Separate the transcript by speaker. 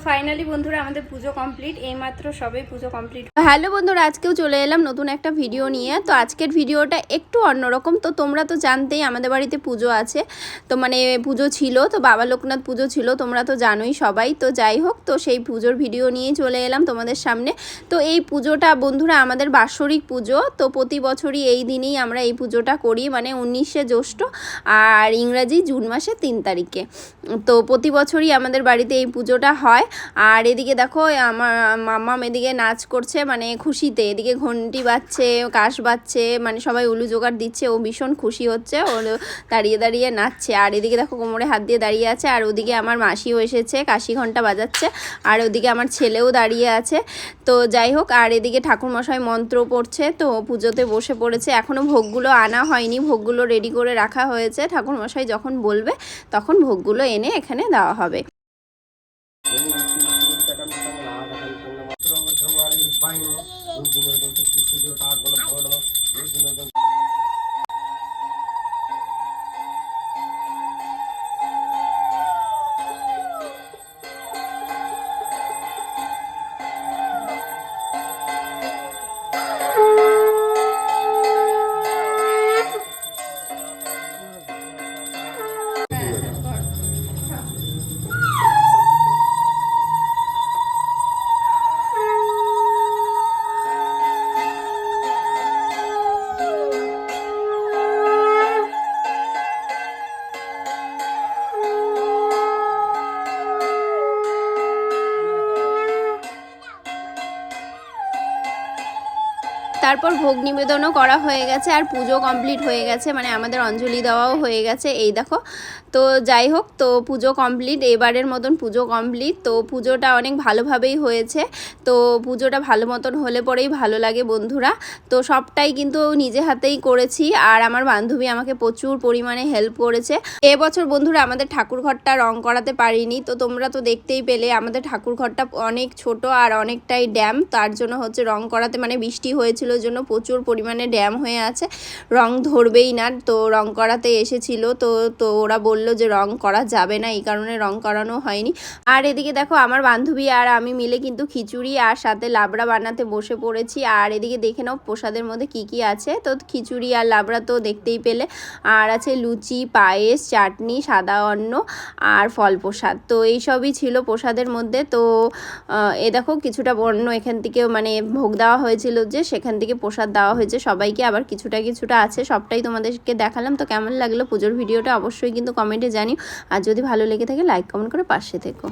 Speaker 1: Finally বন্ধুরা আমাদের পুজো complete, এইমাত্র সবে পুজো কমপ্লিট। হ্যালো বন্ধুরা, আজকেও চলে এলাম নতুন একটা ভিডিও নিয়ে। তো আজকের ভিডিওটা একটু অন্যরকম। তো তোমরা তো জানতেই আমাদের বাড়িতে পুজো আছে, তো মানে পুজো ছিল, তো বাবা লোকনাথ পুজো ছিল, তোমরা তো জানোই সবাই। তো যাই হোক, তো সেই পুজোর ভিডিও নিয়েই চলে এলাম তোমাদের সামনে। তো এই পুজোটা বন্ধুরা আমাদের বাৎসরিক পুজো। তো প্রতি বছরই এই দিনেই আমরা এই পুজোটা করি, মানে 19শে জ্যৈষ্ঠ আর ইংরাজি জুন মাসে 3 তারিখে। তো প্রতি বছরই আমাদের বাড়িতে এই পুজোটা হয়। আর এদিকে দেখো আমার মাম্মাম এদিকে নাচ করছে, মানে খুশিতে। এদিকে ঘন্টি বাজছে, কাশ বাজছে, মানে সবাই উলু জোগাড় দিচ্ছে। ও ভীষণ খুশি হচ্ছে, ও দাঁড়িয়ে দাঁড়িয়ে নাচছে। আর এদিকে দেখো কোমরে হাত দিয়ে দাঁড়িয়ে আছে। আর ওদিকে আমার মাসিও এসেছে, কাশি ঘন্টা বাজাচ্ছে। আর ওদিকে আমার ছেলেও দাঁড়িয়ে আছে। তো যাই হোক, আর এদিকে ঠাকুরমশাই মন্ত্র পড়ছে। তো পুজোতে বসে পড়েছে। এখনও ভোগগুলো আনা হয়নি, ভোগগুলো রেডি করে রাখা হয়েছে। ঠাকুরমশাই যখন বলবে তখন ভোগগুলো এনে এখানে দেওয়া হবে। তারপর ভোগ নিবেদনও করা হয়ে গেছে আর পুজো কমপ্লিট হয়ে গেছে, মানে আমাদের অঞ্জলি দেওয়াও হয়ে গেছে। এই দেখো, তো যাই হোক, তো পুজো কমপ্লিট, এবারের মতন পুজো কমপ্লিট। তো পুজোটা অনেক ভালোভাবেই হয়েছে। তো পুজোটা ভালো মতন হলে পরেই ভালো লাগে বন্ধুরা। তো সবটাই কিন্তু নিজে হাতেই করেছি, আর আমার বান্ধবী আমাকে প্রচুর পরিমাণে হেল্প করেছে। এবছর বন্ধুরা আমাদের ঠাকুর ঘরটা রং করাতে পারিনি। তো তোমরা তো দেখতেই পেলে আমাদের ঠাকুর ঘরটা অনেক ছোট আর অনেকটাই ড্যাম, তার জন্য হচ্ছে রং করাতে, মানে বৃষ্টি হয়েছিল জন্য প্রচুর পরিমাণে ড্যাম হয়ে আছে, রং ধরবেই না। তো রং করাতে এসেছিল, তো ওরা বললো যে রং করা যাবে না, এই কারণে রং করানো হয়নি। আর এদিকে দেখো আমার বান্ধবী আর আমি মিলে কিন্তু খিচুড়ি আর সাথে লাবড়া বানাতে বসে পড়েছি। আর এদিকে দেখে নাও প্রসাদের মধ্যে কি কি আছে। তো খিচুড়ি আর লাবড়া তো দেখতেই পেলে, আর আছে লুচি, পায়েস, চাটনি, সাদা অন্ন আর ফল প্রসাদ। তো এইসবই ছিল প্রসাদের মধ্যে। তো এ দেখো কিছুটা অন্ন এখান থেকে মানে ভোগ দেওয়া হয়েছিল, যে সেখান থেকে প্রসাদ দেওয়া হয়েছে সবাইকে, আবার কিছুটা আছে। সবটাই তোমাদেরকে দেখালাম। তো কেমন লাগলো পুজোর ভিডিওটা অবশ্যই কিন্তু কমেন্টে জানিও। আর যদি ভালো লেগে থাকে লাইক কমেন্ট করে পাশে থেকো।